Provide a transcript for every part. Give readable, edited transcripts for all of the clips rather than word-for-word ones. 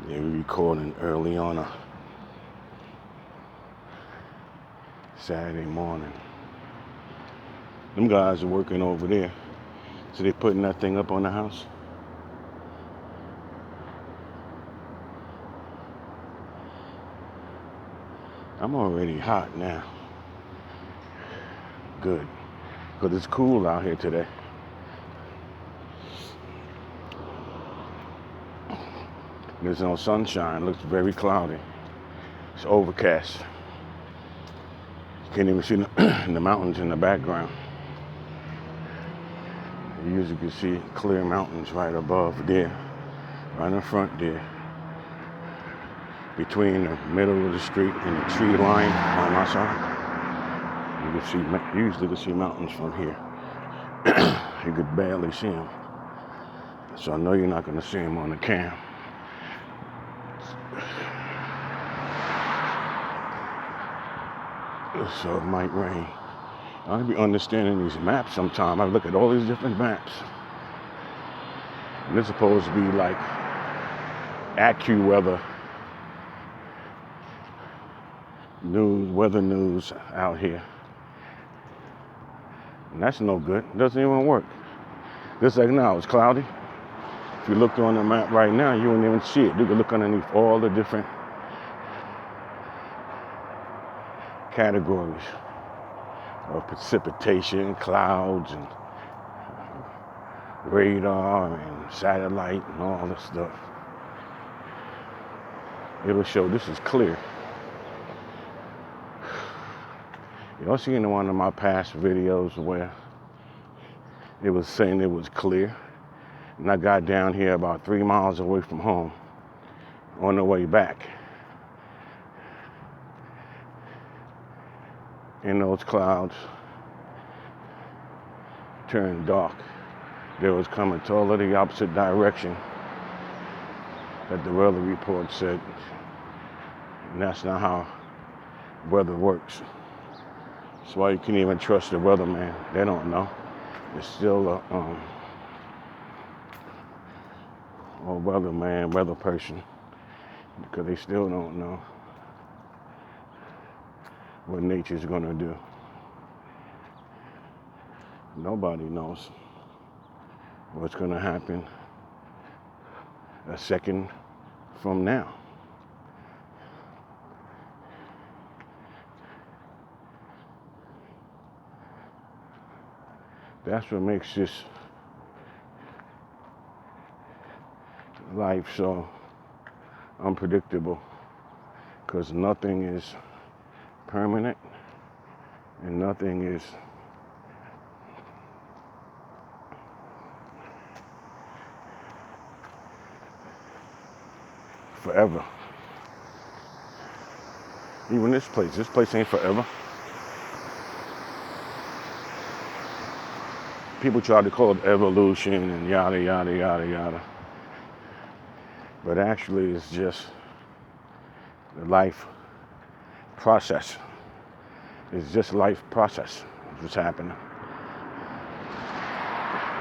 Yeah, we're recording early on a Saturday morning. Them guys are working over there. So they putting that thing up on the house. I'm already hot now. Good. Because it's cool out here today. There's no sunshine. It looks very cloudy. It's overcast. You can't even see the mountains in the background. You usually can see clear mountains right above there, right in front there. Between the middle of the street and the tree line on my side, you usually can see mountains from here. You could barely see them. So I know you're not going to see them on the cam. So it might rain. I'll be understanding these maps sometime. I look at all these different maps. And it's supposed to be like AccuWeather news, weather news out here. And that's no good. It doesn't even work. Just like now, it's cloudy. If you looked on the map right now, you wouldn't even see it. You could look underneath all the different categories of precipitation, clouds, and radar, and satellite, and all this stuff. It'll show this is clear. Y'all seen one of my past videos where it was saying it was clear, and I got down here about 3 miles away from home on the way back, and those clouds turned dark. They was coming totally the opposite direction that the weather report said, and that's not how weather works. That's why you can't even trust the weatherman. They don't know. It's still a weatherman, weather person, because they still don't know what nature's gonna do. Nobody knows what's gonna happen a second from now. That's what makes this life so unpredictable, because nothing is permanent and nothing is forever. Even this place ain't forever. People try to call it evolution and yada, yada, yada, yada. But actually, it's just the life process. It's just life process. It's what's happening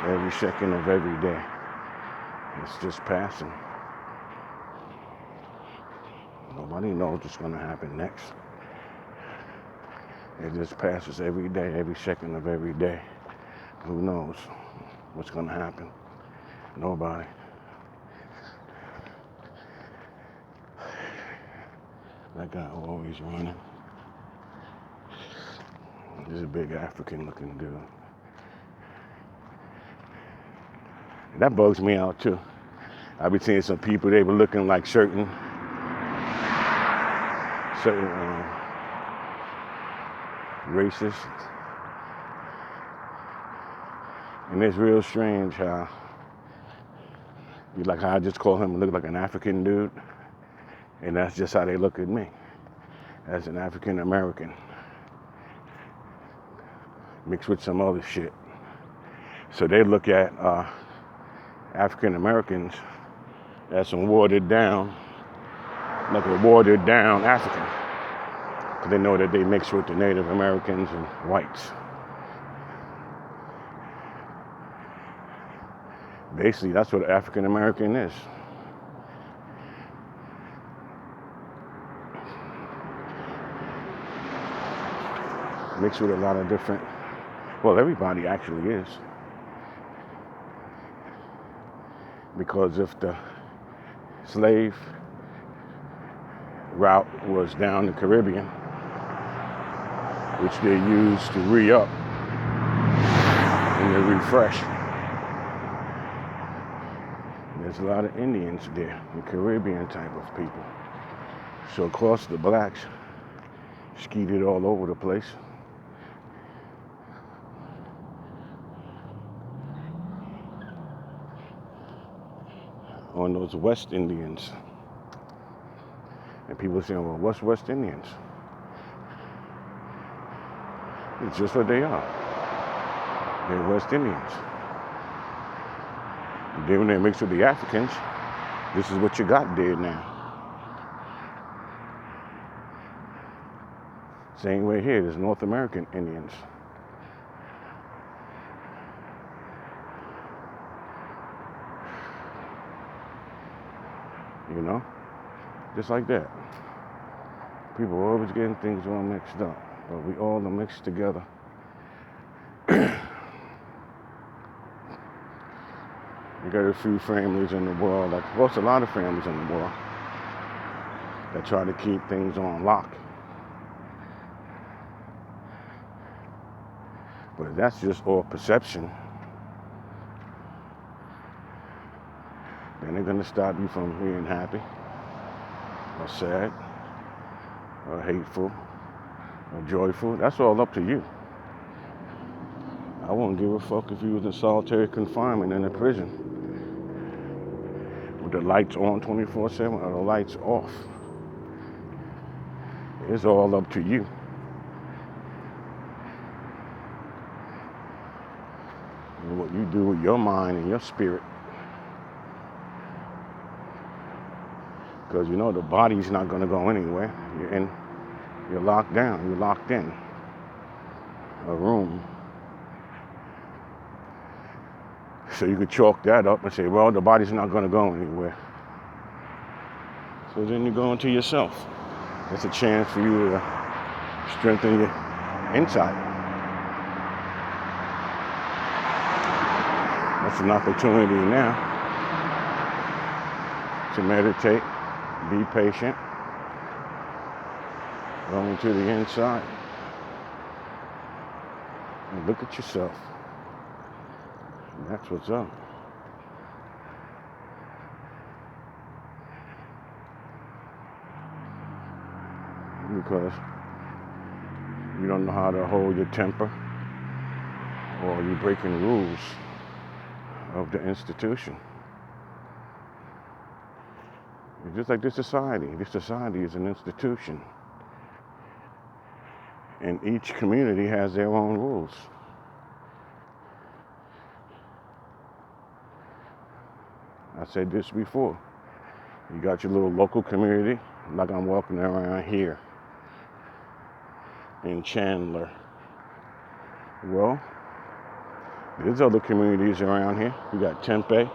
every second of every day. It's just passing. Nobody knows what's going to happen next. It just passes every day, every second of every day. Who knows what's going to happen? Nobody. That guy always running. This is a big African looking dude. That bugs me out too. I've been seeing some people, they were looking like certain races. And it's real strange how I just call him look like an African dude, and that's just how they look at me, as an African American mixed with some other shit. So they look at African Americans as some watered down, like a watered down African, because they know that they mix with the Native Americans and whites. Basically, that's what African American is. mixed with a lot of different, well, everybody actually is. Because if the slave route was down the Caribbean, which they used to re-up and to refresh, there's a lot of Indians there, the Caribbean type of people. So of course the blacks skeeted all over the place. On those West Indians. And people saying, well, what's West Indians? It's just what they are. They're West Indians. Then when they mix with the Africans, this is what you got there now. Same way here, there's North American Indians. You know? Just like that. People are always getting things all mixed up, but we all are mixed together. You got a few families in the world, well, it's a lot of families in the world that try to keep things on lock. But that's just all perception. Then they're going to stop you from being happy, or sad, or hateful, or joyful. That's all up to you. I won't give a fuck if you was in solitary confinement in a prison with the lights on 24/7 or the lights off. It's all up to you. And what you do with your mind and your spirit. Because you know the body's not going to go anywhere. You're locked down, you're locked in a room. So you could chalk that up and say, well, the body's not going to go anywhere. So then you go into yourself. It's a chance for you to strengthen your inside. That's an opportunity now to meditate, be patient, go into the inside, and look at yourself. And that's what's up. Because you don't know how to hold your temper, or you're breaking rules of the institution. It's just like this society. This society is an institution. And each community has their own rules. I said this before. You got your little local community, like I'm walking around here in Chandler. Well, there's other communities around here. You got Tempe.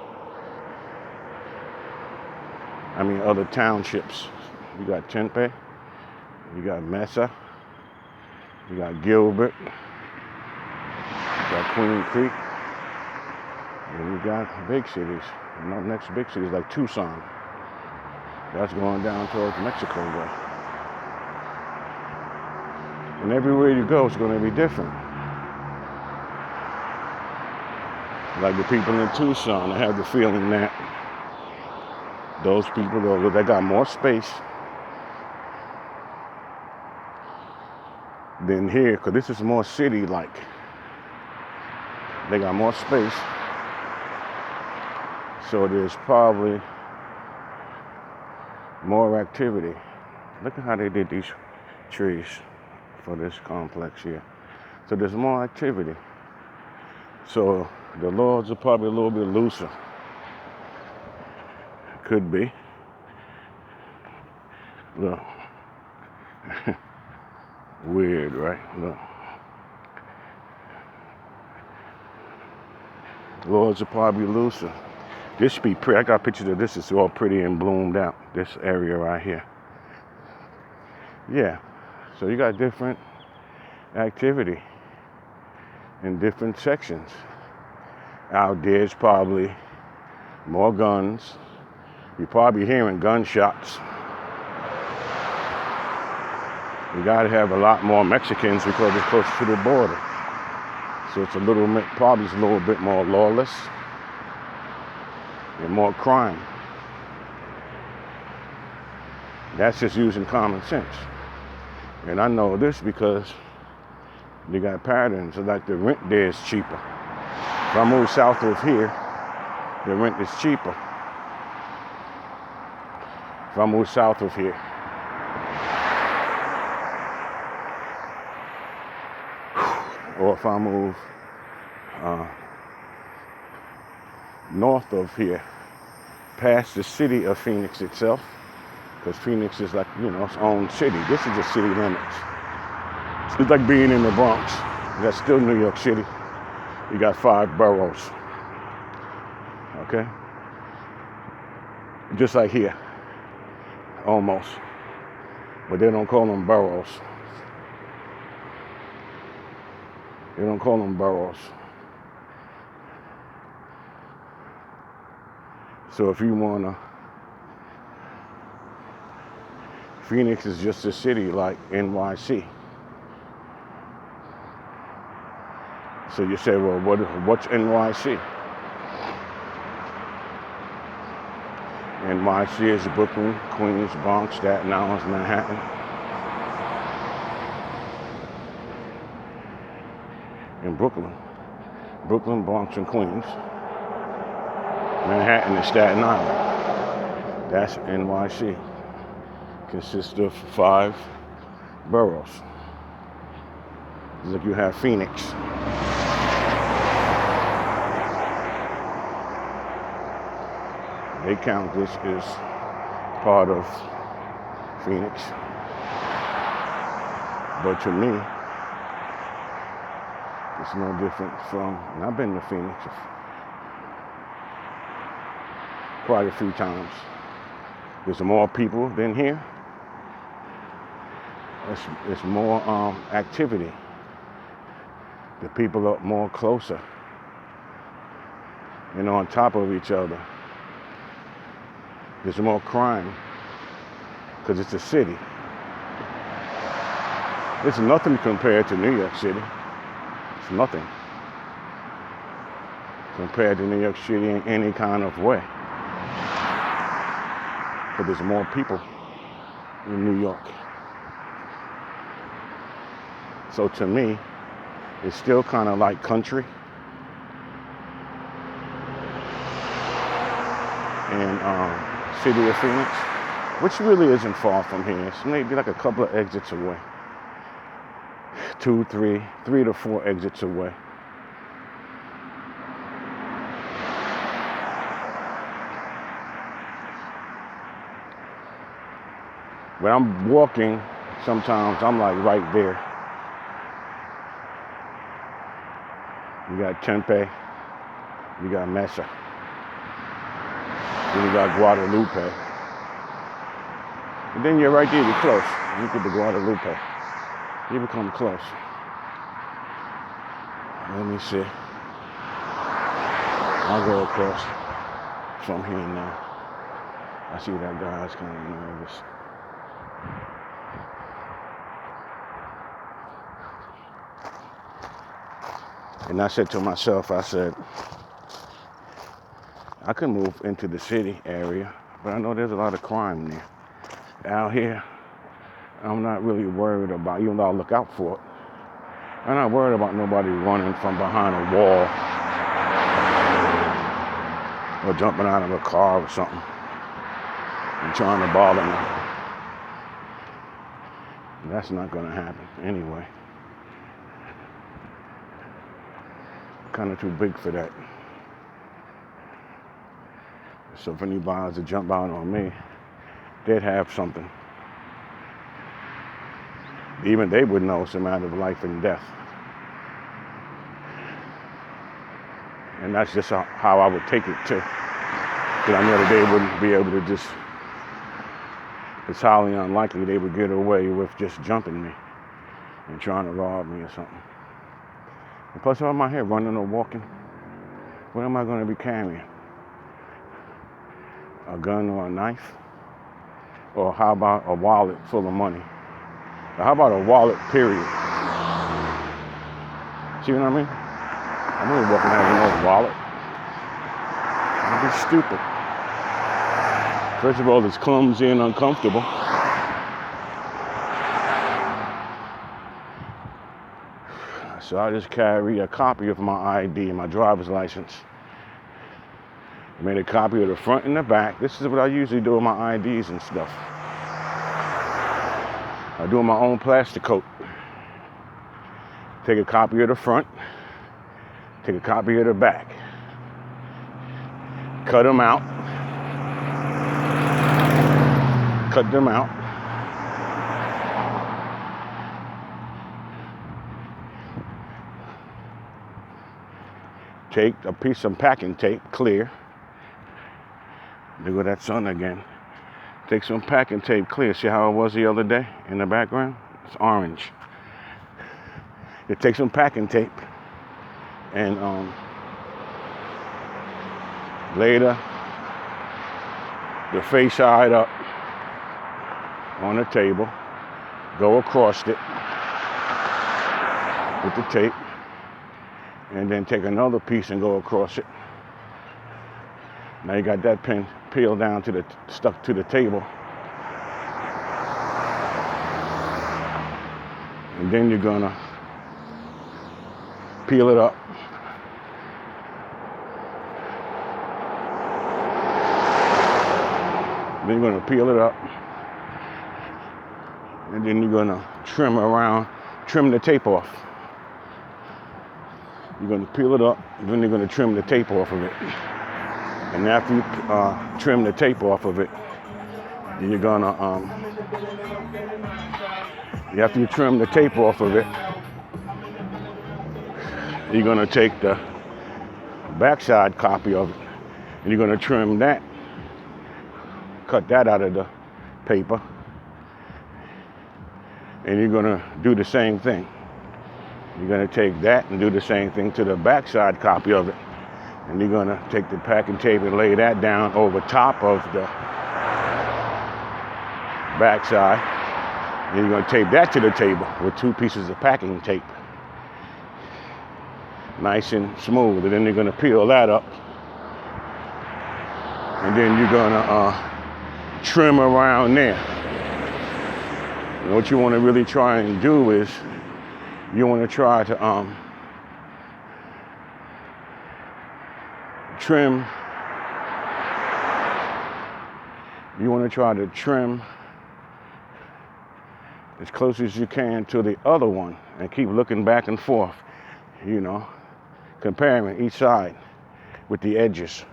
Other townships. You got Tempe. You got Mesa. You got Gilbert. You got Queen Creek. And you got big cities. And the next big city is like Tucson. That's going down towards Mexico way. And everywhere you go, it's going to be different. Like the people in Tucson, I have the feeling that those people, they got more space than here, because this is more city-like. They got more space, so there's probably more activity. Look at how they did these trees for this complex here. So there's more activity. So the laws are probably a little bit looser. Could be. Look. Weird, right? Look. Laws are probably looser. This should be pretty. I got pictures of this. It's all pretty and bloomed out. This area right here. Yeah. So you got different activity in different sections. Out there's probably more guns. You're probably hearing gunshots. You gotta have a lot more Mexicans because it's close to the border. So it's probably a little bit more lawless and more crime. That's just using common sense. And I know this because they got patterns. Like the rent there is cheaper. If I move south of here, the rent is cheaper. If I move south of here. Or if I move north of here, past the city of Phoenix itself, because Phoenix is like, its own city. This is the city limits. It's like being in the Bronx. That's still New York City. You got 5 boroughs. Okay? Just like here. Almost. But they don't call them boroughs. They don't call them boroughs. So if you wanna, Phoenix is just a city like NYC. So you say, well, what's NYC? NYC is Brooklyn, Queens, Bronx, Staten Island, Manhattan. And Brooklyn, Bronx, and Queens. Manhattan and Staten Island. That's NYC. Consists of 5 boroughs. It's like you have Phoenix. They count this as part of Phoenix. But to me, it's no different from, and I've been to Phoenix quite a few times. There's more people than here. It's more activity. The people are more closer and on top of each other. There's more crime because it's a city. It's nothing compared to New York City. It's nothing compared to New York City in any kind of way. But there's more people in New York. So to me, it's still kind of like country. And city of Phoenix, which really isn't far from here. It's maybe like a couple of exits away. 2, 3 to 4 exits away. When I'm walking, sometimes I'm like right there. You got Tempe, you got Mesa, then you got Guadalupe. And then you're right there, you're close. You get to Guadalupe. You become close. Let me see. I'll go across from here now. I see that guy's kind of nervous. And I said to myself, I could move into the city area, but I know there's a lot of crime there. Out here, I'm not really worried about, even though I look out for it, I'm not worried about nobody running from behind a wall or jumping out of a car or something and trying to bother me. That's not going to happen anyway. Kind of too big for that. So if anybody was to jump out on me, they'd have something. Even they would know it's a matter of life and death. And that's just how I would take it too. Because I know that they wouldn't be able to just, it's highly unlikely they would get away with just jumping me. and trying to rob me or something. And plus, if I'm out here running or walking, what am I going to be carrying? A gun or a knife? Or how about a wallet full of money? Or how about a wallet, period? See what I mean? I'm really walking out with no wallet. That'd be stupid. First of all, it's clumsy and uncomfortable. So I just carry a copy of my ID, my driver's license. I made a copy of the front and the back. This is what I usually do with my IDs and stuff. I do my own plastic coat. Take a copy of the front, take a copy of the back. Cut them out. Cut them out. Take a piece of packing tape, clear. There go that sun again. Take some packing tape, clear. See how it was the other day in the background? It's orange. You take some packing tape and lay the face side up on the table. Go across it with the tape. And then take another piece and go across it. Now you got that pin peeled down to stuck to the table. And then you're gonna peel it up. Then you're gonna peel it up. And then you're gonna trim the tape off. You're going to peel it up, then you're going to trim the tape off of it. And after you trim the tape off of it, you're going to, after you trim the tape off of it, you're going to take the backside copy of it, and you're going to trim that, cut that out of the paper, and you're going to do the same thing. You're going to take that and do the same thing to the backside copy of it. And you're going to take the packing tape and lay that down over top of the backside. And you're going to tape that to the table with 2 pieces of packing tape. Nice and smooth. And then you're going to peel that up. And then you're going to trim around there. And what you want to really try and do is you want to try to trim. You want to try to trim as close as you can to the other one and keep looking back and forth, you know, comparing each side with the edges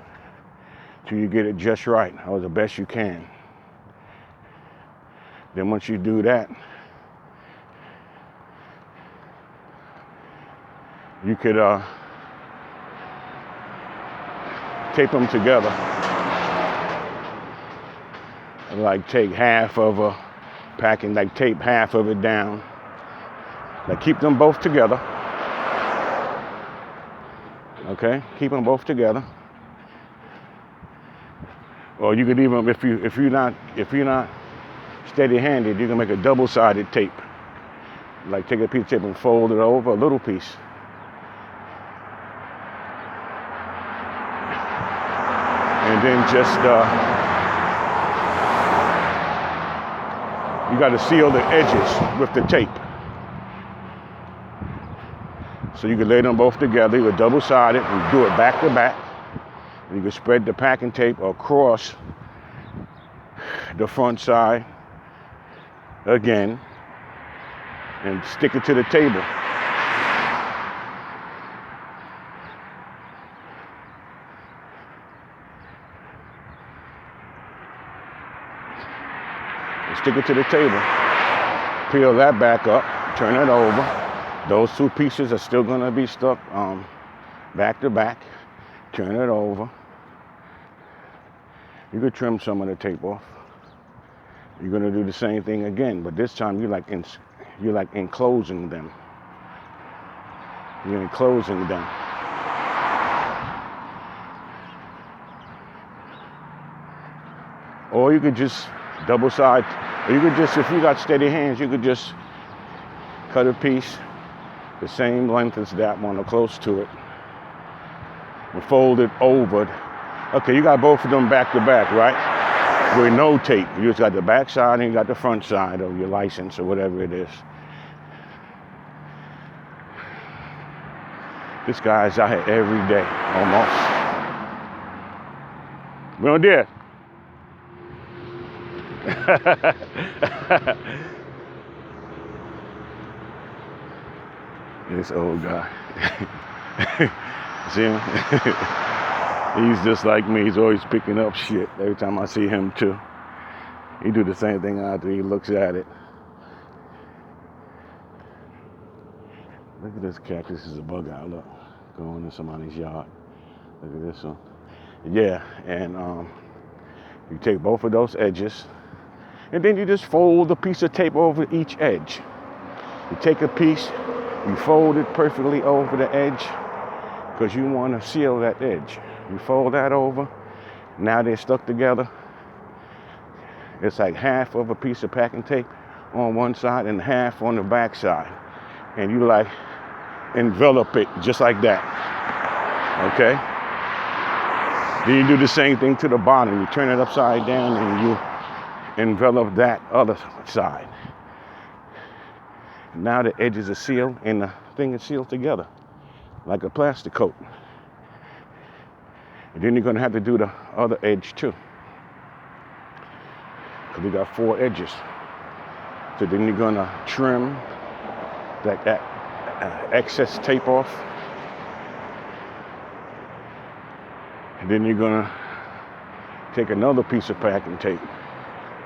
till you get it just right or the best you can. Then once you do that, you could tape them together. Like take half of a packing, like tape half of it down. Like keep them both together. Okay, keep them both together. Or you could even, if you're not steady-handed, you can make a double-sided tape. Like take a piece of tape and fold it over a little piece. And then just, you got to seal the edges with the tape. So you can lay them both together, you can double-sided and do it back to back. And you can spread the packing tape across the front side again and stick it to the table. Stick it to the table. Peel that back up, turn it over. Those 2 pieces are still gonna be stuck back to back. Turn it over. You could trim some of the tape off. You're gonna do the same thing again, but this time you like you're like enclosing them. You're enclosing them. Or you could just double side, or you could just, if you got steady hands, you could just cut a piece the same length as that one or close to it and fold it over. Okay, you got both of them back to back, right? With no tape. You just got the back side and you got the front side of your license or whatever it is. This guy's out here every day, almost. Buenos dias. This old guy. See him? He's just like me. He's always picking up shit every time I see him too. He do the same thing I do. He looks at it. Look at this cactus. This is a bug out. Look, going in somebody's yard. Look at this one. Yeah, and you take both of those edges, and then you just fold a piece of tape over each edge. You take a piece, you fold it perfectly over the edge, because you want to seal that edge. You fold that over. Now they're stuck together. It's like half of a piece of packing tape on one side and half on the back side. And you like envelop it just like that. Okay? Then you do the same thing to the bottom. You turn it upside down and you envelop that other side. Now the edges are sealed and the thing is sealed together like a plastic coat. And then you're going to have to do the other edge too, because we got 4 edges. So then you're going to trim that excess tape off. And then you're going to take another piece of packing tape,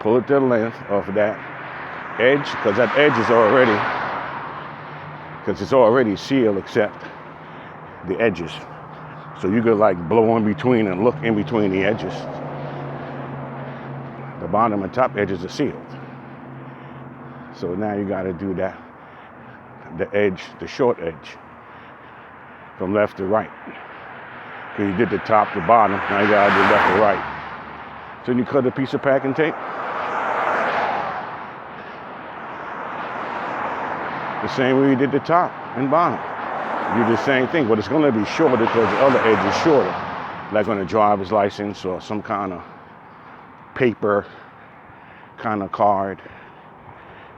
pull it to the length of that edge, because that edge is already sealed except the edges. So you could like blow in between and look in between the edges. The bottom and top edges are sealed. So now you got to do that, the edge, the short edge, from left to right. So you did the top to bottom, now you got to do left to right. So you cut a piece of packing tape. The same way you did the top and bottom. You do the same thing, but it's going to be shorter because the other edge is shorter, like on a driver's license or some kind of paper kind of card.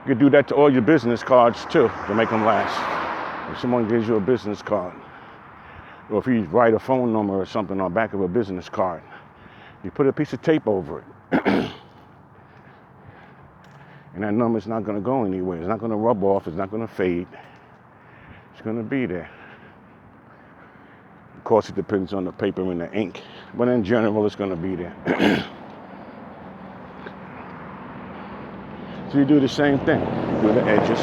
You could do that to all your business cards too, to make them last. If someone gives you a business card, or if you write a phone number or something on the back of a business card, you put a piece of tape over it. And that number's not going to go anywhere. It's not going to rub off. It's not going to fade. It's going to be there. Of course, it depends on the paper and the ink, but in general, it's going to be there. So you do the same thing. You do the edges.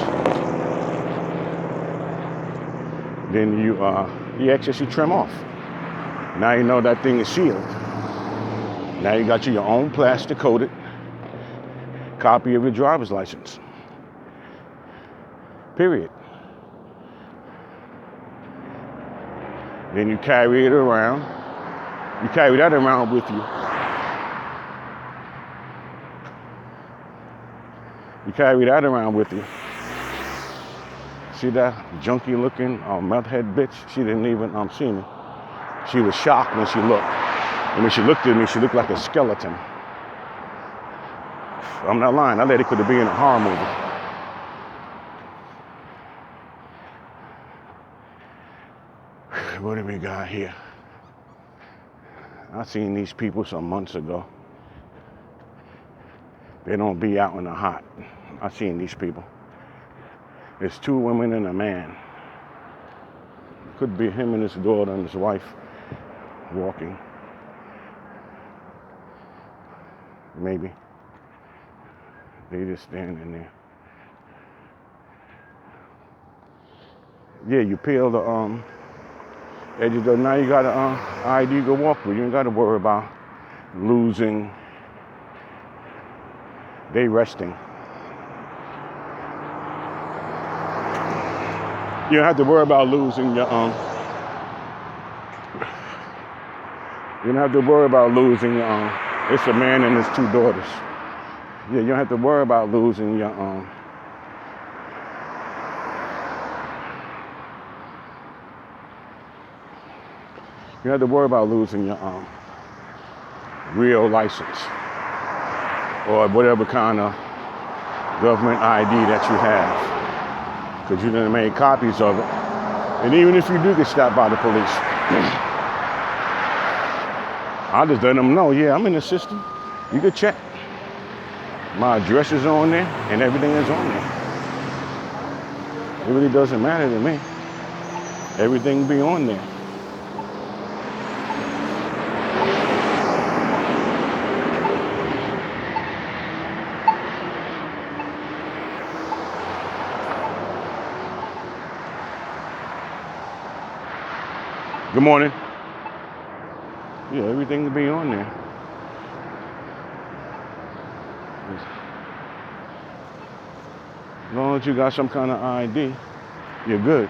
Then the excess you trim off. Now you know that thing is sealed. Now you got your own plastic coated copy of your driver's license. Period. Then you carry it around. You carry that around with you. You carry that around with you. See that junky looking meth head bitch? She didn't even see me. She was shocked when she looked. And when she looked at me, she looked like a skeleton. I'm not lying. That lady could have been in a horror movie. What do we got here? I seen these people some months ago. They don't be out in the hot. I seen these people. There's 2 women and a man. Could be him and his daughter and his wife walking. Maybe. They just standing there. Yeah, you peel the edges. Now you got an ID you can walk with. You ain't got to worry about losing. They resting. You don't have to worry about losing your You don't have to worry about losing your It's a man and his two daughters. Yeah, you don't have to worry about losing your You don't have to worry about losing your real license or whatever kind of government ID that you have, because you done made copies of it. And even if you do get stopped by the police, I'll just let them know, yeah, I'm in the system. You can check. My address is on there and everything is on there. It really doesn't matter to me. Everything be on there. Good morning. Yeah, everything will be on there. As long as you got some kind of ID, you're good.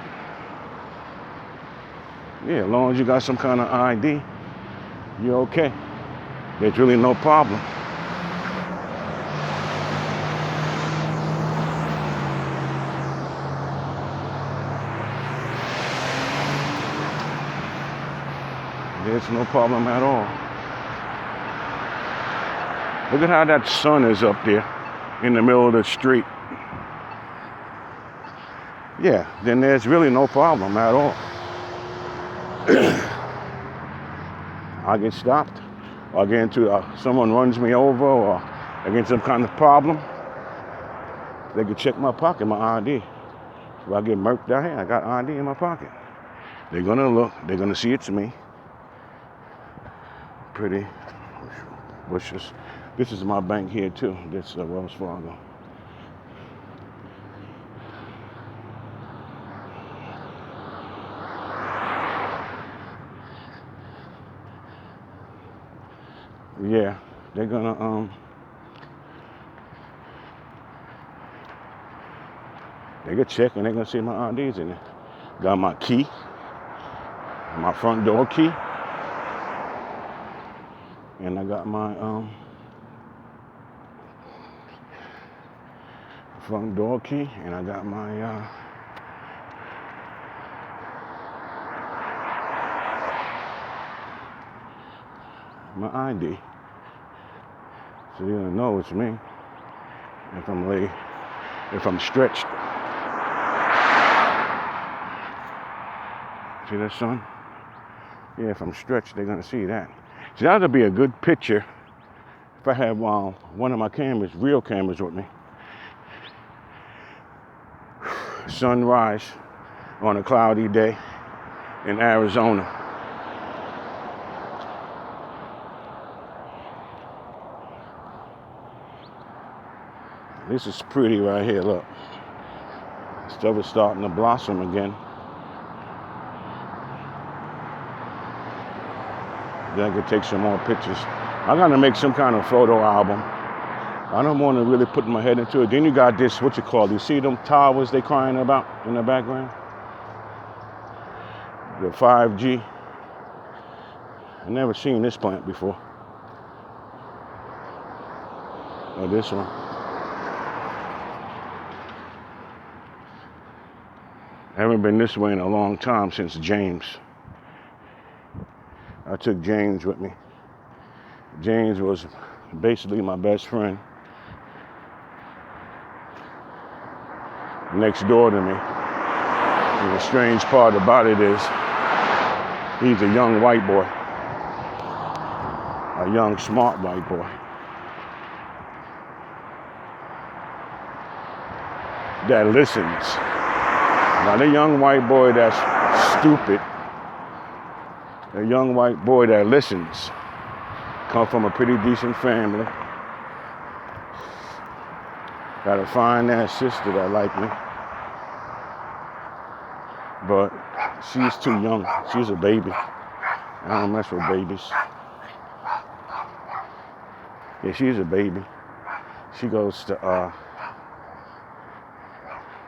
Yeah, as long as you got some kind of ID, you're okay. There's really no problem. There's no problem at all. Look at how that sun is up there in the middle of the street. Yeah, then there's really no problem at all. I get stopped, or I get into someone runs me over, or I get into some kind of problem. They can check my pocket, my ID. If I get murked out here, I got ID in my pocket. They're gonna look, they're gonna see it's me. Pretty bushes. This is my bank here too. This Wells Fargo. Yeah, they're gonna they can check and they're gonna see my IDs in there. Got my key, my front door key, and I got my front door key, and I got my my ID. So you're gonna know it's me if I'm late, if I'm stretched. See that, son? Yeah, if I'm stretched, they're gonna see that. See, that would be a good picture if I have one of my cameras, real cameras with me. Sunrise on a cloudy day in Arizona. This is pretty right here, look. Stuff is starting to blossom again. Then I could take some more pictures. I gotta make some kind of photo album. I don't want to really put my head into it. Then you got this, what you call, you see them towers they crying about in the background? The 5G. I never seen this plant before. Or this one. I haven't been this way in a long time, since James. I took James with me. James was basically my best friend. Next door to me. And the strange part about it is, he's a young white boy. A young, smart white boy. That listens. Not a young white boy that's stupid. A young white boy that listens. Come from a pretty decent family. Got a fine ass sister that like me. But she's too young. She's a baby. I don't mess with babies. Yeah, she's a baby. She goes to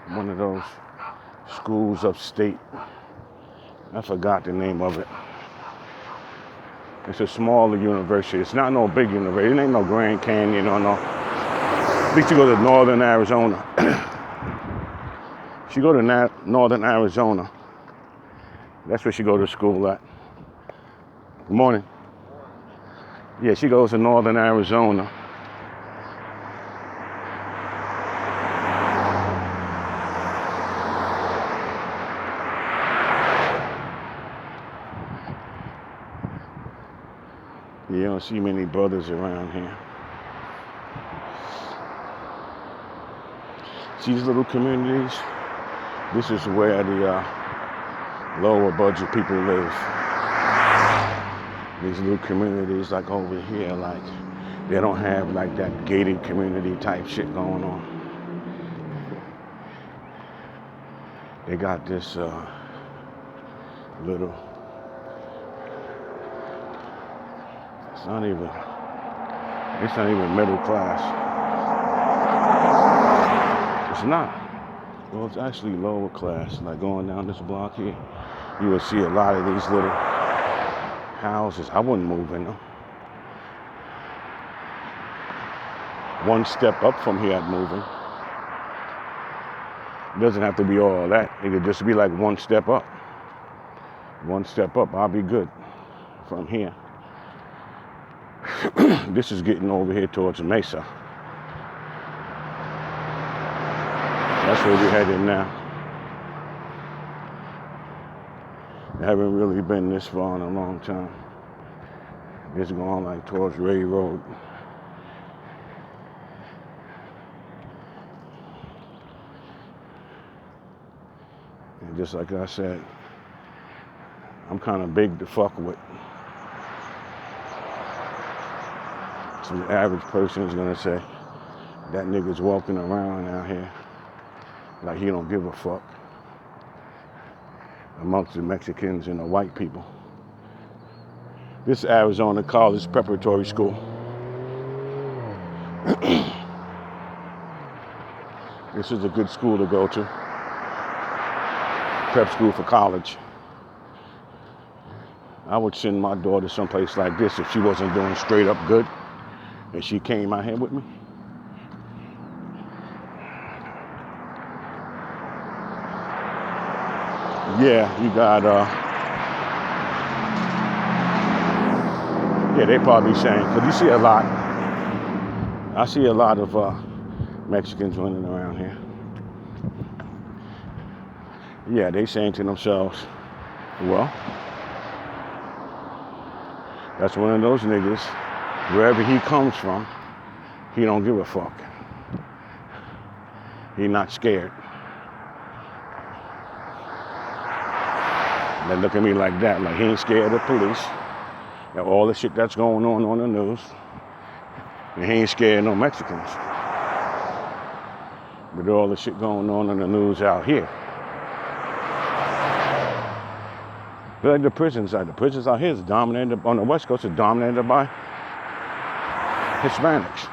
one of those schools upstate. I forgot the name of it. It's a smaller university. It's not no big university. It ain't no Grand Canyon or no. At least you go to Northern Arizona. She go to Northern Arizona. That's where she go to school at. Good morning. Yeah, she goes to Northern Arizona. You don't see many brothers around here. See these little communities? This is where the lower budget people live. These little communities like over here, like they don't have like that gated community type shit going on. They got this little, it's not even middle class. It's not. Well, it's actually lower class. Like going down this block here, you will see a lot of these little houses. I wouldn't move in them. One step up from here, I'd move in. It doesn't have to be all that. It could just be like one step up. One step up, I'll be good from here. This is getting over here towards Mesa. That's where we're headed now. I haven't really been this far in a long time. It's going like towards Ray Road. And just like I said, I'm kind of big to fuck with. So the average person is gonna say, that nigga's walking around out here like he don't give a fuck amongst the Mexicans and the white people. This is Arizona College Preparatory School. This is a good school to go to. Prep school for college. I would send my daughter someplace like this if she wasn't doing straight up good and she came out here with me. Yeah, you got, yeah, they probably saying, because you see a lot, I see a lot of Mexicans running around here. Yeah, they saying to themselves, well, that's one of those niggas, wherever he comes from, he don't give a fuck. He not scared. They look at me like that, like he ain't scared of police and all the shit that's going on the news. And he ain't scared of no Mexicans. But all the shit going on in the news out here. But like the prisons out here is dominated, on the West Coast is dominated by Hispanics.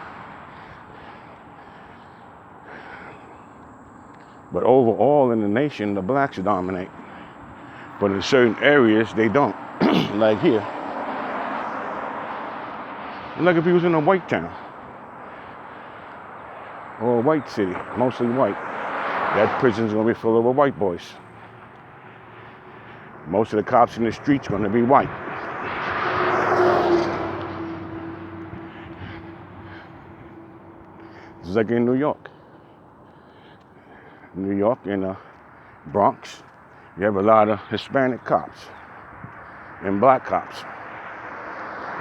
But overall in the nation, the blacks dominate. But in certain areas, they don't. Like here. Like if he was in a white town. Or a white city, mostly white. That prison's gonna be full of white boys. Most of the cops in the street's gonna be white. It's like in New York. New York and the Bronx, you have a lot of Hispanic cops and black cops.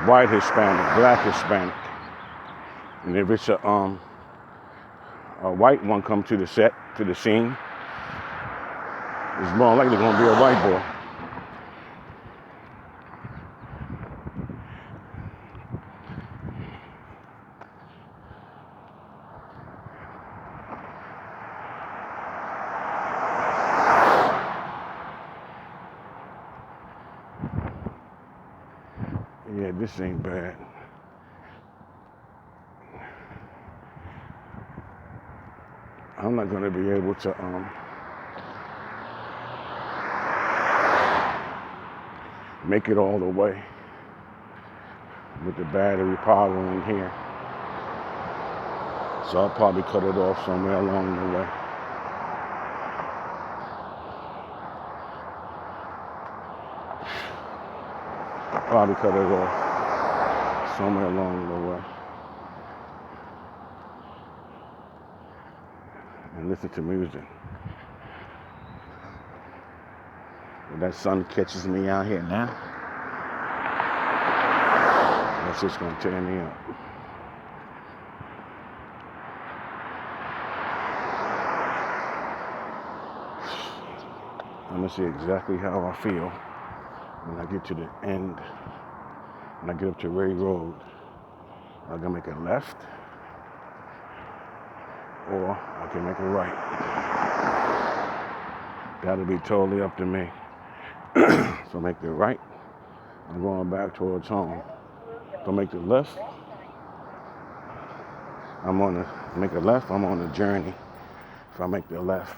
White Hispanic, black Hispanic. And if it's a white one come to the scene, it's more likely gonna be a white boy. Yeah, this ain't bad. I'm not gonna be able to make it all the way with the battery power in here. So I'll probably cut it off somewhere along the way. Probably cut it off somewhere along the way. And listen to music. When that sun catches me out here now, that's just gonna tear me up. I'm gonna see exactly how I feel when I get to the end. When I get up to Ray Road, I'm gonna make a left, or I can make a right. That'll be totally up to me. So make the right, I'm going back towards home. If I make the left, I'm on a journey. If I make the left,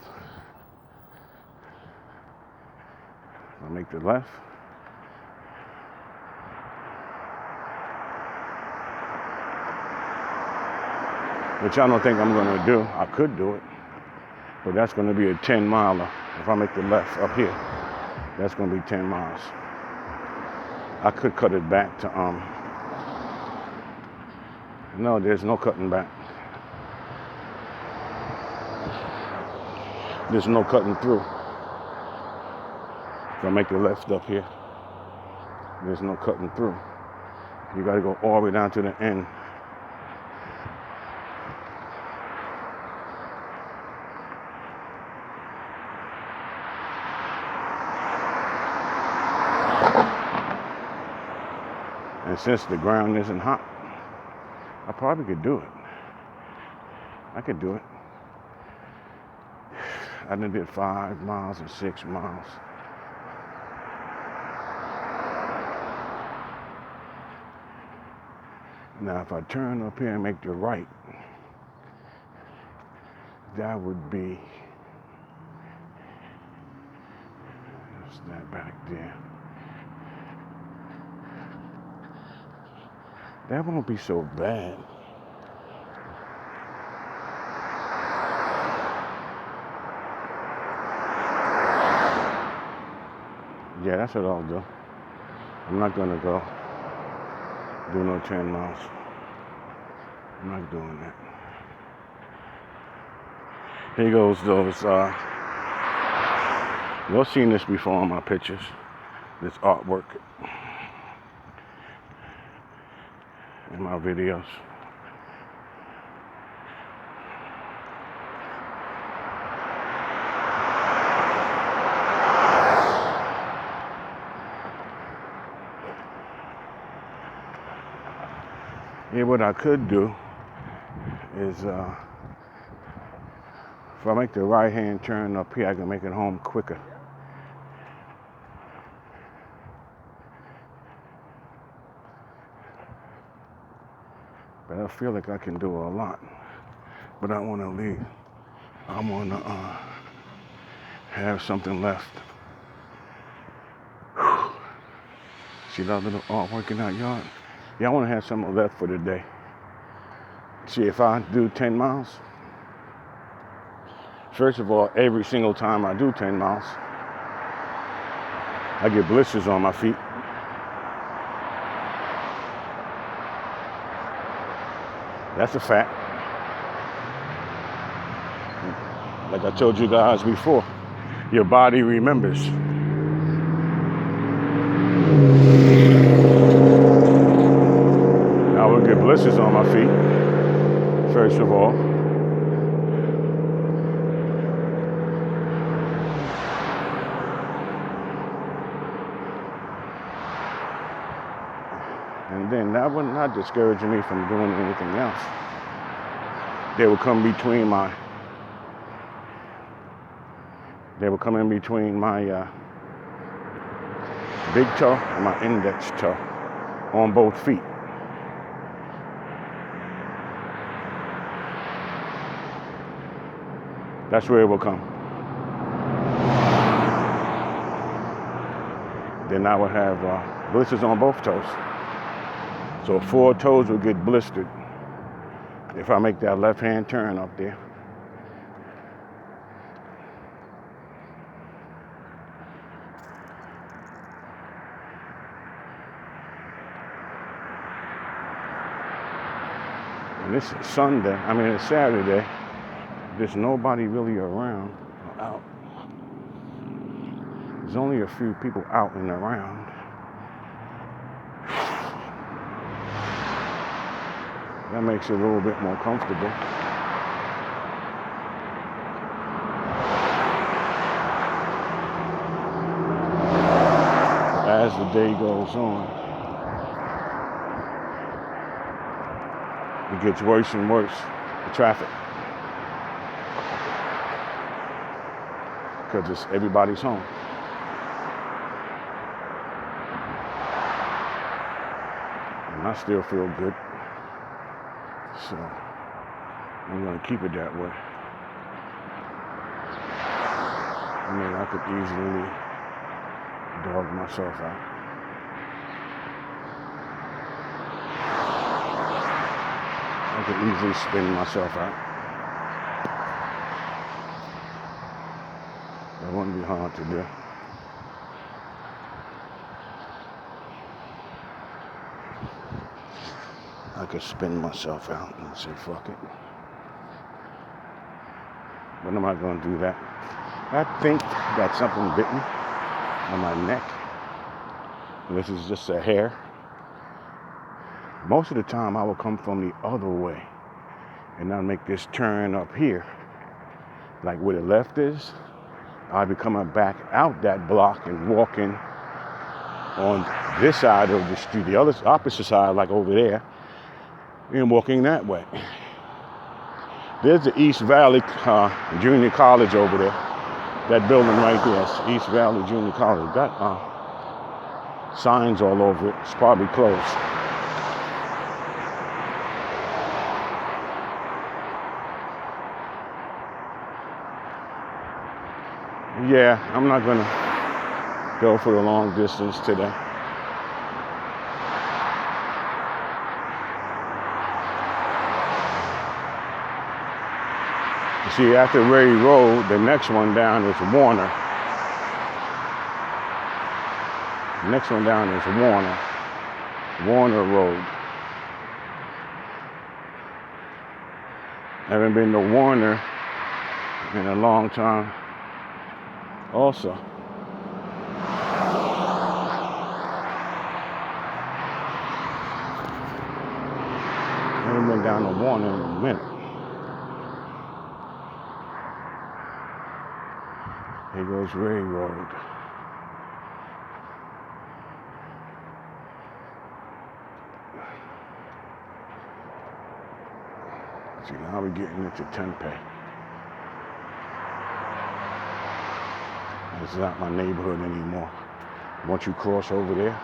which I don't think I'm gonna do. I could do it, but that's gonna be a 10 miler. If I make the left up here, that's gonna be 10 miles. I could cut it back to, no, there's no cutting back. There's no cutting through. If I make the left up here, there's no cutting through. You gotta go all the way down to the end. And since the ground isn't hot, I probably could do it. I could do it. I done did 5 miles and 6 miles. Now, if I turn up here and make the right, that would be, what's that back there? That won't be so bad. Yeah, that's what I'll do. I'm not gonna go do no 10 miles. I'm not doing that. Here goes those, you've seen this before on my pictures, this artwork in my videos. Yeah, what I could do is, if I make the right hand turn up here, I can make it home quicker. But I feel like I can do a lot. But I want to leave. I want to have something left. Whew. See that little artwork in that yard? Yeah, I want to have something left for the day. See, if I do 10 miles, first of all, every single time I do 10 miles, I get blisters on my feet. That's a fact. Like I told you guys before, your body remembers. I will get blisters on my feet, first of all. And then that would not discourage me from doing anything else. They would come in between my big toe and my index toe on both feet. That's where it will come. then I would have blisters on both toes. So 4 toes would get blistered if I make that left-hand turn up there. And this is Sunday, it's Saturday. There's nobody really around or out. There's only a few people out and around. That makes it a little bit more comfortable. As the day goes on, it gets worse and worse, the traffic. Because everybody's home. And I still feel good. So I'm going to keep it that way. I could easily dog myself out. I could easily spin myself out. That wouldn't be hard to do. I could spin myself out and say, fuck it. But I'm not going to do that. I think that something bit me on my neck. This is just a hair. Most of the time I will come from the other way and I'll make this turn up here. Like where the left is, I'll be coming back out that block and walking on this side of the street, the other opposite side, like over there, and walking that way. There's the East Valley Junior College over there. That building right there, it's East Valley Junior College. Got signs all over it. It's probably closed. Yeah, I'm not gonna go for the long distance today. You see, after Ray Road, the next one down is Warner. The next one down is Warner Road. I haven't been to Warner in a long time. Also, I haven't been down to Warner in a minute. Here goes Ray Road. See, now we're getting into Tempe. It's not my neighborhood anymore. Once you cross over there,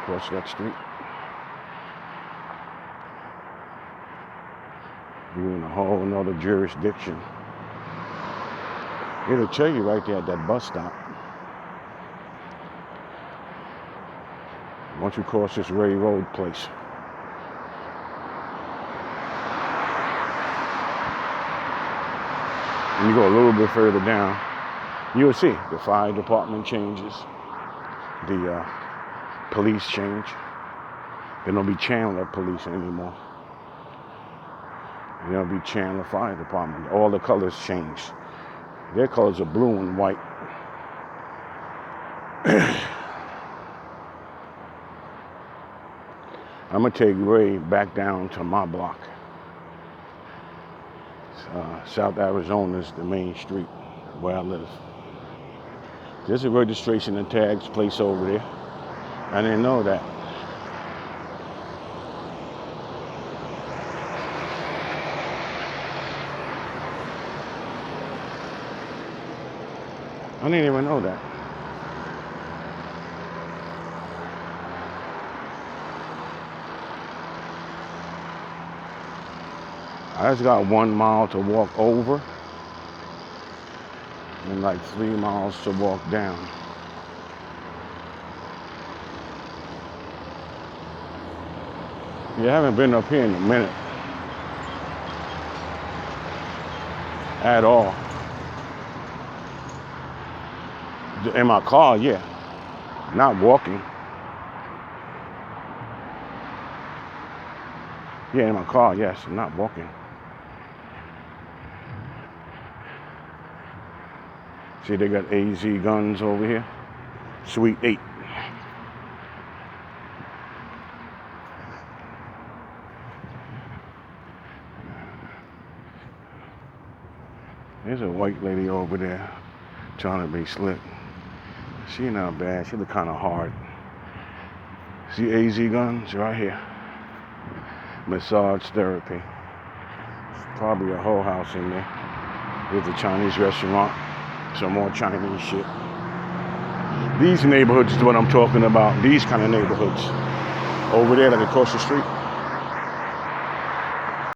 cross that street, you're in a whole nother jurisdiction. It'll tell you right there at that bus stop. Once you cross this Ray Road place. And you go a little bit further down, you'll see the fire department changes, the police change. There don't be Chandler police anymore. There'll be Chandler Fire Department. All the colors change. Their colors are blue and white. I'm gonna take Ray back down to my block. South Arizona is the main street where I live. There's a registration and tags place over there. I didn't know that. I didn't even know that. I just got 1 mile to walk over and like 3 miles to walk down. Yeah, I haven't been up here in a minute at all. In my car, yeah. Not walking. Yeah, in my car, yes. Not walking. See, they got AZ guns over here. Sweet 8. There's a white lady over there trying to be slick. She not bad. She look kind of hard. See AZ guns right here. Massage therapy. Probably a whole house in there. There's a Chinese restaurant. Some more Chinese shit. These neighborhoods is what I'm talking about. These kind of neighborhoods. Over there, like across the street.